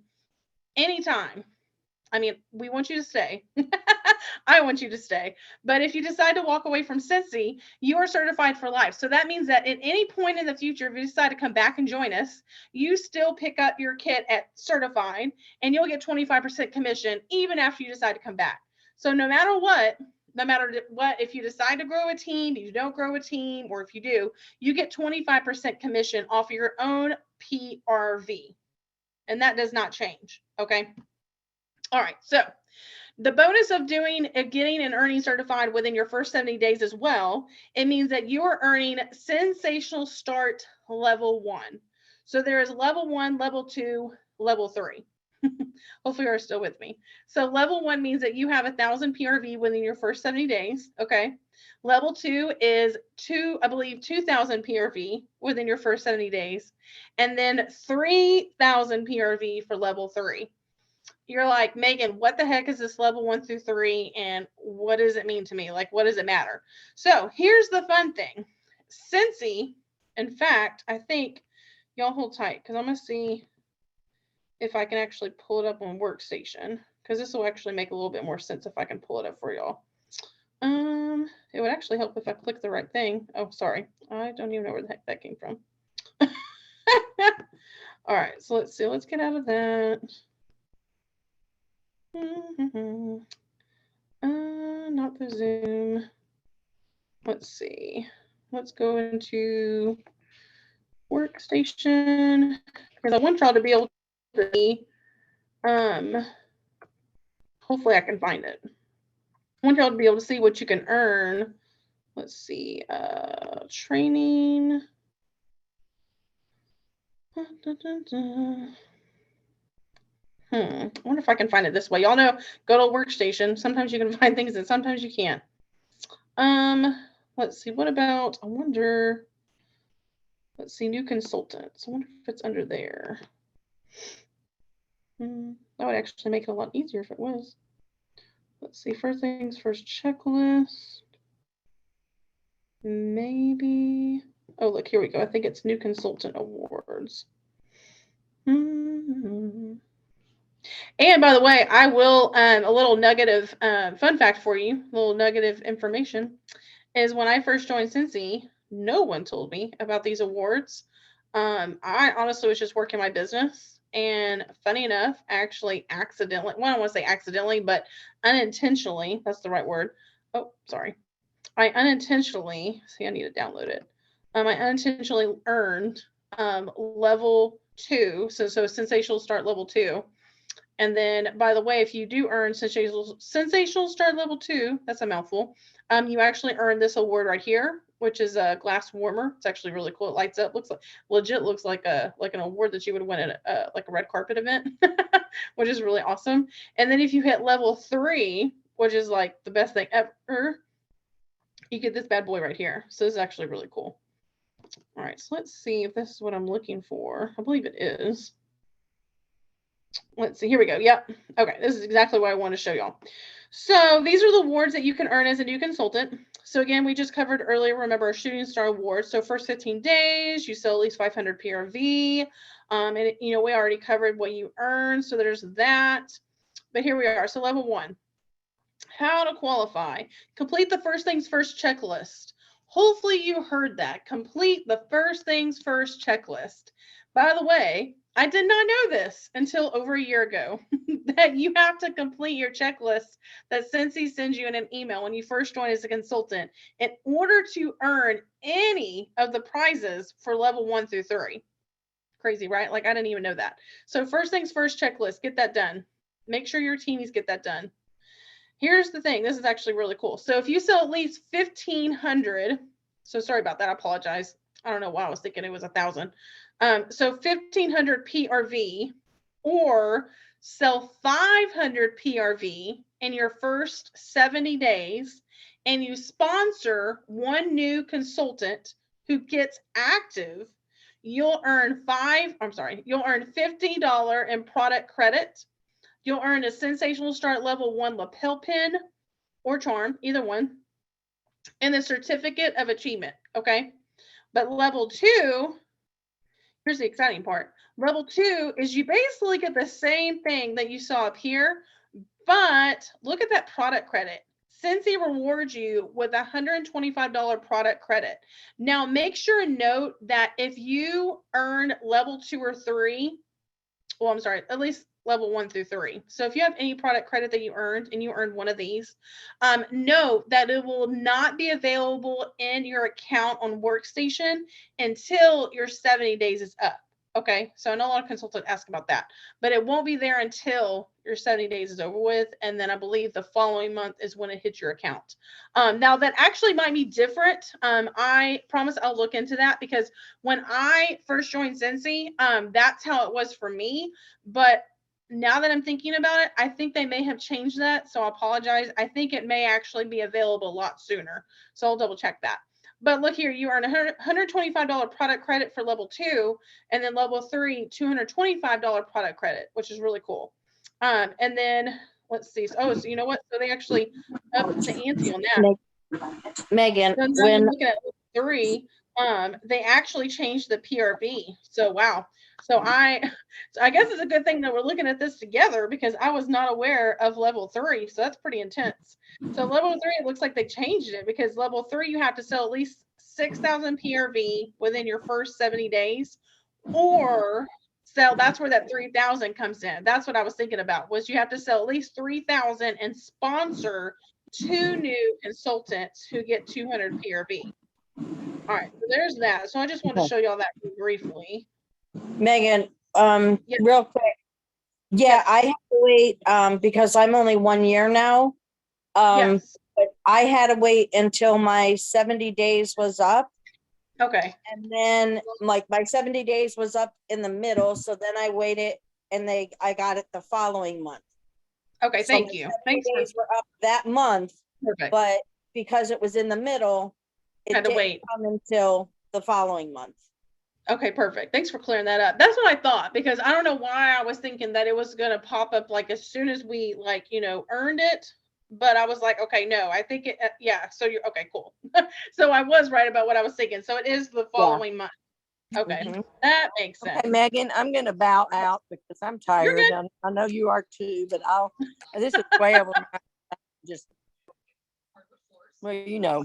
anytime. I mean, we want you to stay. I want you to stay. But if you decide to walk away from Scentsy, you are certified for life. So that means that at any point in the future, if you decide to come back and join us, you still pick up your kit at certified and you'll get 25% commission even after you decide to come back. So no matter what, if you decide to grow a team, if you don't grow a team, or if you do, you get 25% commission off of your own PRV. And that does not change. Okay. All right. So the bonus of getting and earning certified within your first 70 days as well, it means that you are earning Sensational Start level 1. So there is level 1, level 2, level 3. Hopefully you're still with me. So level 1 means that you have 1,000 PRV within your first 70 days. Okay. Level 2 is 2,000 PRV within your first 70 days. And then 3,000 PRV for level 3. You're like, Megan, what the heck is this level 1 through 3? And what does it mean to me? Like, what does it matter? So here's the fun thing. Scentsy, in fact, I think, y'all hold tight because I'm going to see if I can actually pull it up on Workstation, because this will actually make a little bit more sense if I can pull it up for y'all. It would actually help if I click the right thing. Oh, sorry. I don't even know where the heck that came from. All right, so let's see. Let's get out of that. Not the Zoom. Let's see. Let's go into Workstation because I want y'all to be able to see. Hopefully I can find it. I want y'all to be able to see what you can earn. Let's see. Training. I wonder if I can find it this way. Y'all know, go to Workstation. Sometimes you can find things and sometimes you can't. Let's see. What about, I wonder, let's see, new consultants. I wonder if it's under there. That would actually make it a lot easier if it was. Let's see, first things first, checklist. Maybe. Oh, look, here we go. I think it's new consultant awards. And by the way, I will, a little nugget of fun fact for you, a little nugget of information, is when I first joined Cincy, no one told me about these awards. I honestly was just working my business, and funny enough, actually accidentally, well, I don't want to say accidentally, but unintentionally, that's the right word. Oh, sorry. I unintentionally, see, I need to download it. I unintentionally earned level 2, so Sensational Start level 2. And then, by the way, if you do earn Sensational Start level 2, that's a mouthful. You actually earn this award right here, which is a glass warmer. It's actually really cool. It lights up. Looks like an award that you would win at like a red carpet event, which is really awesome. And then if you hit level 3, which is like the best thing ever, you get this bad boy right here. So this is actually really cool. All right, so let's see if this is what I'm looking for. I believe it is. Let's see, here we go. Yep. Okay, this is exactly what I want to show y'all. So these are the awards that you can earn as a new consultant. So again, we just covered earlier, remember our Shooting Star Awards. So first 15 days, you sell at least 500 PRV. And we already covered what you earn. So there's that. But here we are. So level 1, how to qualify. Complete the first things first checklist. Hopefully you heard that. Complete the first things first checklist. By the way, I did not know this until over a year ago, that you have to complete your checklist that Cincy sends you in an email when you first join as a consultant in order to earn any of the prizes for level 1 through 3. Crazy, right? Like, I didn't even know that. So first things first checklist, get that done. Make sure your teamies get that done. Here's the thing. This is actually really cool. So if you sell at least 1,500, so sorry about that. I apologize. I don't know why I was thinking it was 1,000. So 1,500 PRV, or sell 500 PRV in your first 70 days, and you sponsor one new consultant who gets active, you'll earn $50 in product credit. You'll earn a Sensational Start level 1 lapel pin or charm, either one, and the certificate of achievement. Okay. But level 2, here's the exciting part. Level 2 is you basically get the same thing that you saw up here, but look at that product credit. Cincy rewards you with a $125 product credit. Now, make sure and note that if you earn level 2 or 3, well, I'm sorry, at least level 1 through 3. So if you have any product credit that you earned and you earned one of these, note that it will not be available in your account on Workstation until your 70 days is up. Okay, so I know a lot of consultants ask about that, but it won't be there until your 70 days is over with. And then I believe the following month is when it hits your account. Now that actually might be different. I promise I'll look into that, because when I first joined Cincy, that's how it was for me. But now that I'm thinking about it, I think they may have changed that. So I apologize. I think it may actually be available a lot sooner. So I'll double check that. But look here, you earn a $125 product credit for level 2, and then level 3, $225 product credit, which is really cool. And then let's see. So you know what? So they actually upped the ante on that. Megan, So when looking at 3, they actually changed the PRV. So wow. So I guess it's a good thing that we're looking at this together, because I was not aware of level 3. So that's pretty intense. So level 3, it looks like they changed it, because level 3, you have to sell at least 6,000 PRV within your first 70 days, or sell, that's where that 3,000 comes in. That's what I was thinking about, was you have to sell at least 3,000 and sponsor 2 new consultants who get 200 PRV. All right, so there's that. So I just want to show y'all that briefly. Megan, Yes. real quick. Yeah, I have to wait, because I'm only 1 year now. Yes. But I had to wait until my 70 days was up. Okay. And then like my 70 days was up in the middle. So then I waited and I got it the following month. Okay. So Thank my you. 70 Thanks for days were up that month, perfect. but because it was in the middle, it Had to didn't wait. come until the following month. Okay, perfect. Thanks for clearing that up. That's what I thought, because I don't know why I was thinking that it was going to pop up like as soon as we like, earned it. But I was like, okay, no, I think it, yeah. So you're okay, cool. So I was right about what I was thinking. So it is the following month. Okay, Mhm. that makes sense. Okay, Megan, I'm gonna bow out because I'm You're tired. good. I know you are too, but this is way over my, just, well,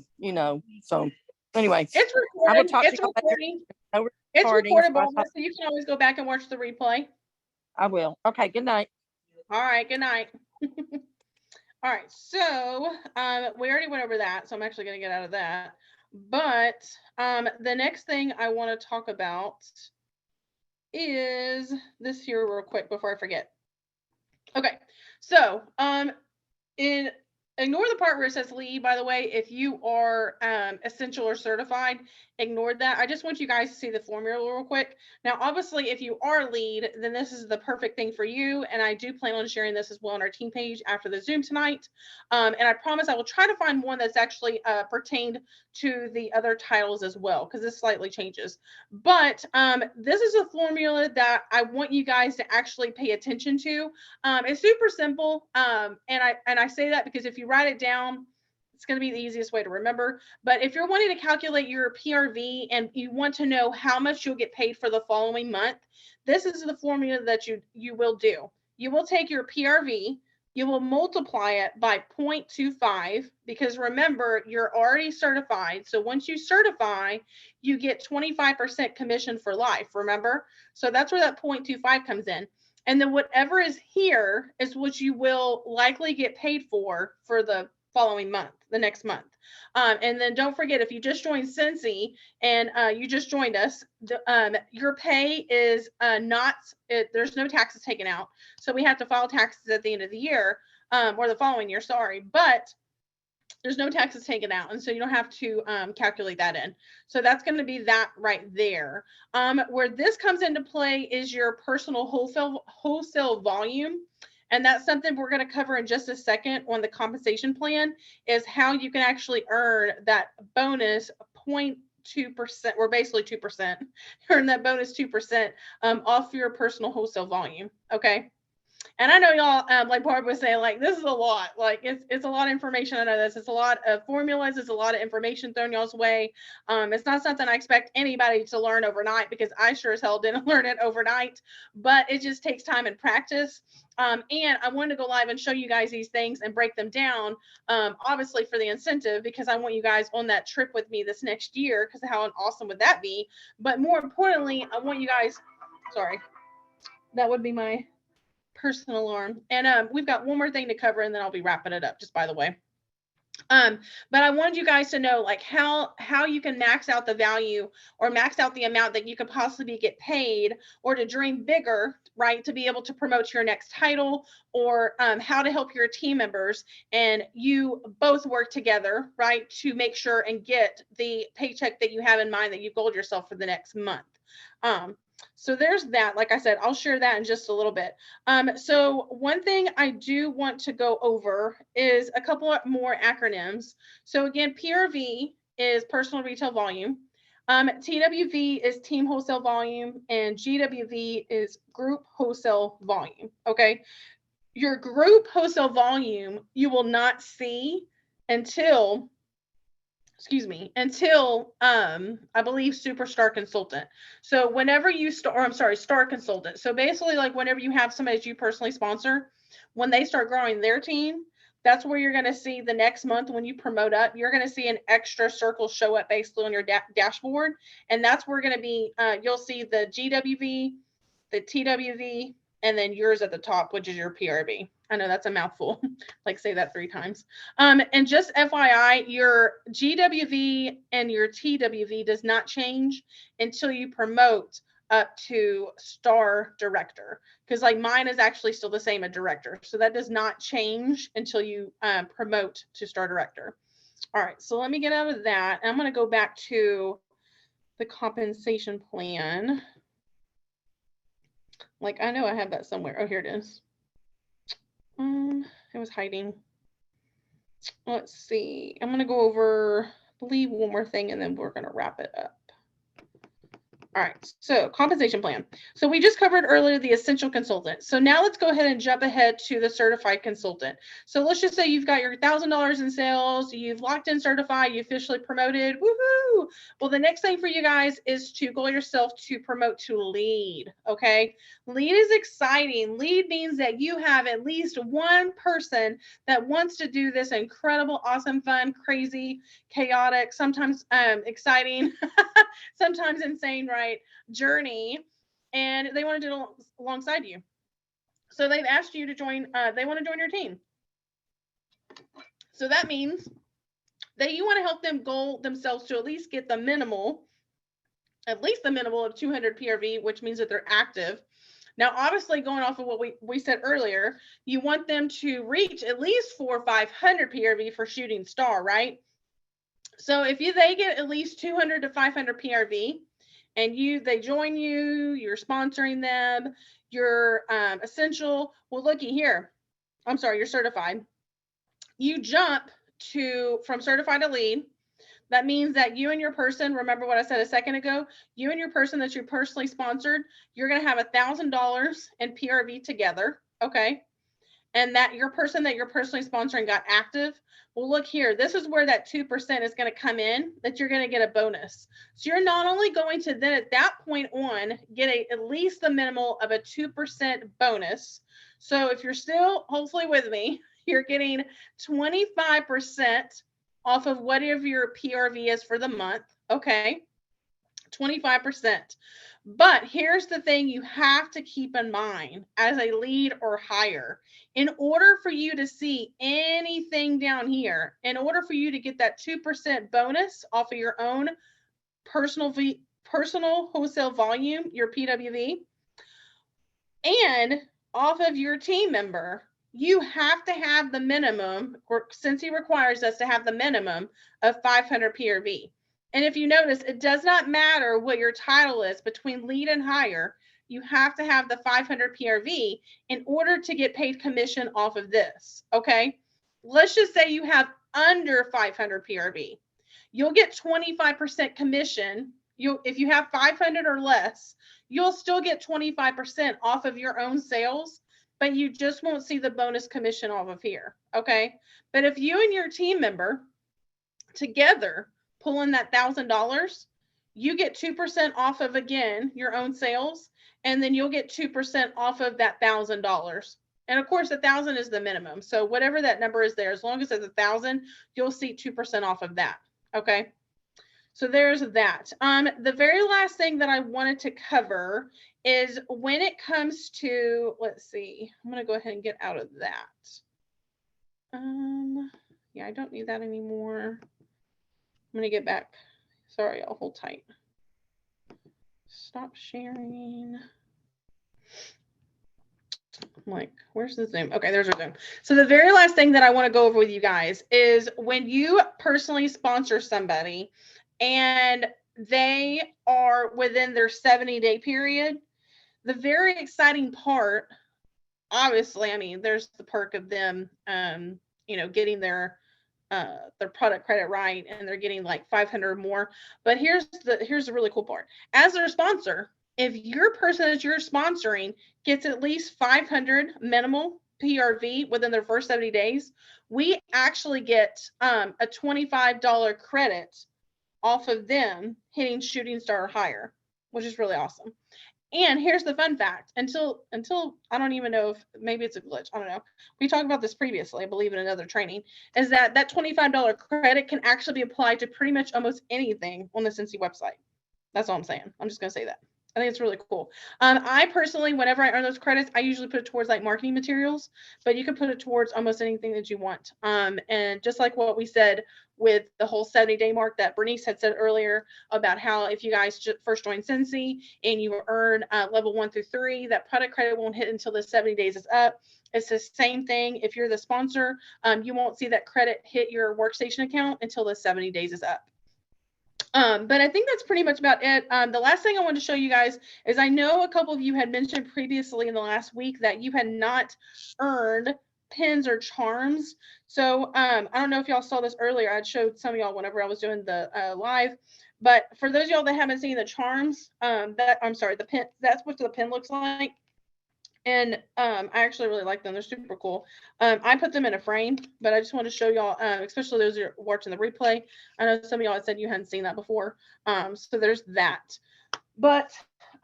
so anyway, It's I will recorded. talk to It's you later. recording. No It's recording, recorded, so I'll Barbara, talk- so you can always go back and watch the replay. I will. Okay, good night. All right, good night. All right, so we already went over that, so I'm actually going to get out of that. But the next thing I want to talk about is this here real quick before I forget. Okay, so ignore the part where it says lead, by the way. If you are essential or certified, ignore that. I just want you guys to see the formula real quick. Now, obviously, if you are lead, then this is the perfect thing for you. And I do plan on sharing this as well on our team page after the Zoom tonight. And I promise I will try to find one that's actually pertained to the other titles as well, because this slightly changes. But this is a formula that I want you guys to actually pay attention to. It's super simple. And I say that because if you write it down, it's going to be the easiest way to remember. But if you're wanting to calculate your PRV and you want to know how much you'll get paid for the following month, this is the formula that you will do. You will take your PRV, you will multiply it by 0.25, because remember, you're already certified. So once you certify, you get 25% commission for life, remember? So that's where that 0.25 comes in. And then whatever is here is what you will likely get paid for the following month, the next month. And then don't forget, if you just joined Sensi and you just joined us, your pay is there's no taxes taken out. So we have to file taxes at the end of the year, or the following year, sorry. But there's no taxes taken out, and so you don't have to calculate that in. So that's going to be that right there. Where this comes into play is your personal wholesale volume. And that's something we're going to cover in just a second on the compensation plan, is how you can actually earn that bonus 0.2%, or basically 2%, earn that bonus 2% off your personal wholesale volume. Okay. And I know y'all, like Barb was saying, like, this is a lot. Like, it's a lot of information. I know this. It's a lot of formulas. It's a lot of information thrown y'all's way. It's not something I expect anybody to learn overnight, because I sure as hell didn't learn it overnight. But it just takes time and practice. And I wanted to go live and show you guys these things and break them down, obviously for the incentive, because I want you guys on that trip with me this next year, because how awesome would that be? But more importantly, I want you guys, sorry, that would be my personal alarm. And we've got one more thing to cover, and then I'll be wrapping it up, just by the way. But I wanted you guys to know, like, how you can max out the value, or max out the amount that you could possibly get paid, or to dream bigger, right, to be able to promote your next title, or how to help your team members and you both work together, right, to make sure and get the paycheck that you have in mind, that you've goaled yourself for the next month. So there's that. Like I said, I'll share that in just a little bit. So one thing I do want to go over is a couple of more acronyms. So again, PRV is personal retail volume. TWV is team wholesale volume, and GWV is group wholesale volume. Okay. Your group wholesale volume you will not see until I believe Superstar Consultant. So whenever you Star Consultant. So basically, like, whenever you have somebody that you personally sponsor, when they start growing their team, that's where you're going to see the next month, when you promote up, you're going to see an extra circle show up basically on your dashboard. And that's where going to be, you'll see the GWV, the TWV, and then yours at the top, which is your PRV. I know that's a mouthful. Like, say that 3 times. And just FYI, your GWV and your TWV does not change until you promote up to Star Director, because like mine is actually still the same as Director. So that does not change until you promote to Star Director. All right, so let me get out of that. I'm going to go back to the compensation plan. Like, I know I have that somewhere. Oh, here it is. It was hiding. Let's see. I'm going to go over, I believe, one more thing, and then we're going to wrap it up. All right, so compensation plan. So we just covered earlier the essential consultant. So now let's go ahead and jump ahead to the certified consultant. So let's just say you've got your $1,000 in sales, you've locked in certified, you officially promoted, woohoo! Well, the next thing for you guys is to goal yourself to promote to lead, okay? Lead is exciting. Lead means that you have at least one person that wants to do this incredible, awesome, fun, crazy, chaotic, sometimes exciting, sometimes insane, right, journey, and they want to do it alongside you. So they've asked you to join, they want to join your team. So that means that you want to help them goal themselves to at least get the minimal, at least the minimal of 200 PRV, which means that they're active. Now, obviously, going off of what we said earlier, you want them to reach at least 400 or 500 PRV for shooting star, right? So if they get at least 200 to 500 PRV, and they join you, you're sponsoring them, you're essential. Well, looky here. I'm sorry, you're certified. You jump from certified to lead. That means that you and your person, remember what I said a second ago, you and your person that you personally sponsored, you're going to have $1,000 in PRV together, okay? And that your person that you're personally sponsoring got active. Well, look here, this is where that 2% is going to come in, that you're going to get a bonus. So you're not only going to then at that point on get at least the minimal of a 2% bonus. So if you're still hopefully with me, you're getting 25% off of whatever your PRV is for the month, okay? 25%. But here's the thing you have to keep in mind as a lead or higher. In order for you to see anything down here, in order for you to get that 2% bonus off of your own personal wholesale volume, your PWV, and off of your team member, you have to have the minimum, or since he requires us to have the minimum of 500 PRV. And if you notice, it does not matter what your title is between lead and hire, you have to have the 500 PRV in order to get paid commission off of this, okay? Let's just say you have under 500 PRV. You'll get 25% commission. If you have 500 or less, you'll still get 25% off of your own sales, but you just won't see the bonus commission off of here, okay? But if you and your team member together pull in that $1,000, you get 2% off of, again, your own sales, and then you'll get 2% off of that $1,000. And of course, 1,000 is the minimum. So whatever that number is there, as long as it's 1,000, you'll see 2% off of that, okay? So there's that. The very last thing that I wanted to cover is when it comes to, let's see, I'm going to go ahead and get out of that. Yeah, I don't need that anymore. I'm going to get back. Sorry, I'll hold tight. Stop sharing. I'm like, where's the Zoom? Okay, there's our Zoom. So the very last thing that I want to go over with you guys is when you personally sponsor somebody and they are within their 70-day period, the very exciting part, obviously, I mean, there's the perk of them, getting their product credit right, and they're getting like 500 or more. But here's the really cool part. As their sponsor, if your person that you're sponsoring gets at least 500 minimal PRV within their first 70 days, we actually get a $25 credit off of them hitting shooting star or higher, which is really awesome. And here's the fun fact, until I don't even know if maybe it's a glitch, I don't know. We talked about this previously, I believe in another training, is that $25 credit can actually be applied to pretty much almost anything on the Scentsy website. That's all I'm saying. I'm just going to say that. I think it's really cool. I personally, whenever I earn those credits, I usually put it towards like marketing materials, but you can put it towards almost anything that you want. And just like what we said with the whole 70-day mark that Bernice had said earlier about how if you guys first join Scentsy and you earn level 1 through 3, that product credit won't hit until the 70 days is up. It's the same thing. If you're the sponsor, you won't see that credit hit your workstation account until the 70 days is up. But I think that's pretty much about it. The last thing I wanted to show you guys is I know a couple of you had mentioned previously in the last week that you had not earned pins or charms. So I don't know if y'all saw this earlier. I showed some of y'all whenever I was doing the live. But for those of y'all that haven't seen the charms, the pin, that's what the pin looks like. And I actually really like them. They're super cool. I put them in a frame, but I just want to show y'all, especially those who are watching the replay. I know some of y'all had said you hadn't seen that before. So there's that. But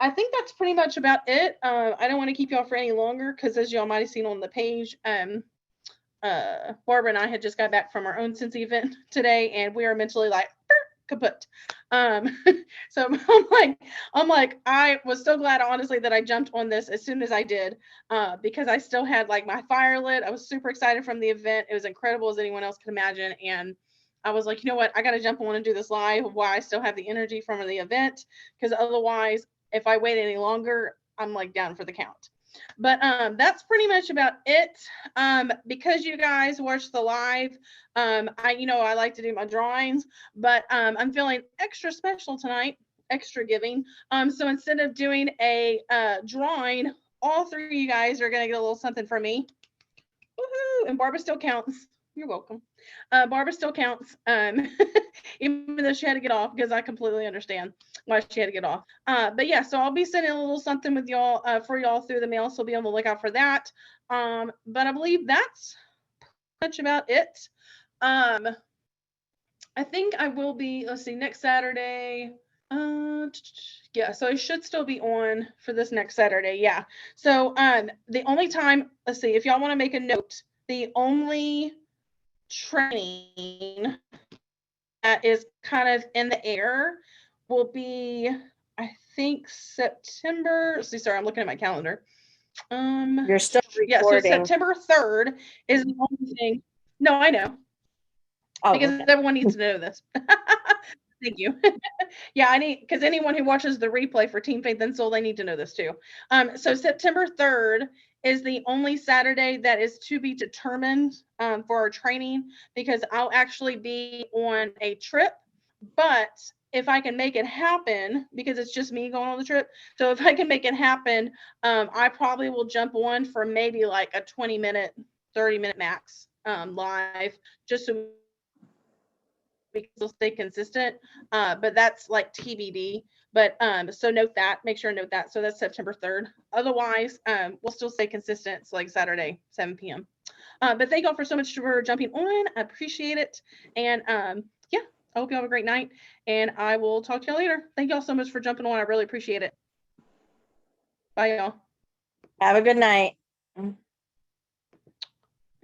I think that's pretty much about it. I don't want to keep y'all for any longer because as y'all might have seen on the page, Barbara and I had just got back from our own Cincy event today, and we are mentally like kaput. So I'm like, I was so glad, honestly, that I jumped on this as soon as I did, because I still had like my fire lit. I was super excited from the event. It was incredible as anyone else could imagine. And I was like, you know what? I got to jump on and do this live while I still have the energy from the event, because otherwise, if I wait any longer, I'm like down for the count. But that's pretty much about it. Because you guys watched the live, I like to do my drawings, but I'm feeling extra special tonight, extra giving. So instead of doing a drawing, all three of you guys are gonna get a little something from me. Woohoo! And Barbara still counts. You're welcome. Barbara still counts, even though she had to get off, because I completely understand why she had to get off. But yeah, so I'll be sending a little something with y'all for y'all through the mail, so be on the lookout for that. But I believe that's much about it. I think I will be, let's see, next Saturday. Yeah, so I should still be on for this next Saturday. Yeah. So the only time, let's see, if y'all want to make a note, the only training that is kind of in the air will be, I think, September. Sorry, I'm looking at my calendar. You're still Yeah, so recording. September 3rd is the only thing. No, I know, Oh, because okay. everyone needs to know this. Thank you. Yeah, because anyone who watches the replay for Team Faith and Soul, they need to know this too. So September 3rd is the only Saturday that is to be determined for our training, because I'll actually be on a trip. But if I can make it happen, because it's just me going on the trip, so if I can make it happen, I probably will jump on for maybe like a 20-minute, 30-minute max live, just so we will stay consistent. But that's like TBD. But so note that, make sure to note that. So that's September 3rd. Otherwise, we'll still stay consistent. It's like Saturday, 7 p.m. But thank y'all for so much for jumping on. I appreciate it. And yeah, I hope you have a great night. And I will talk to y'all later. Thank y'all so much for jumping on. I really appreciate it. Bye, y'all. Have a good night.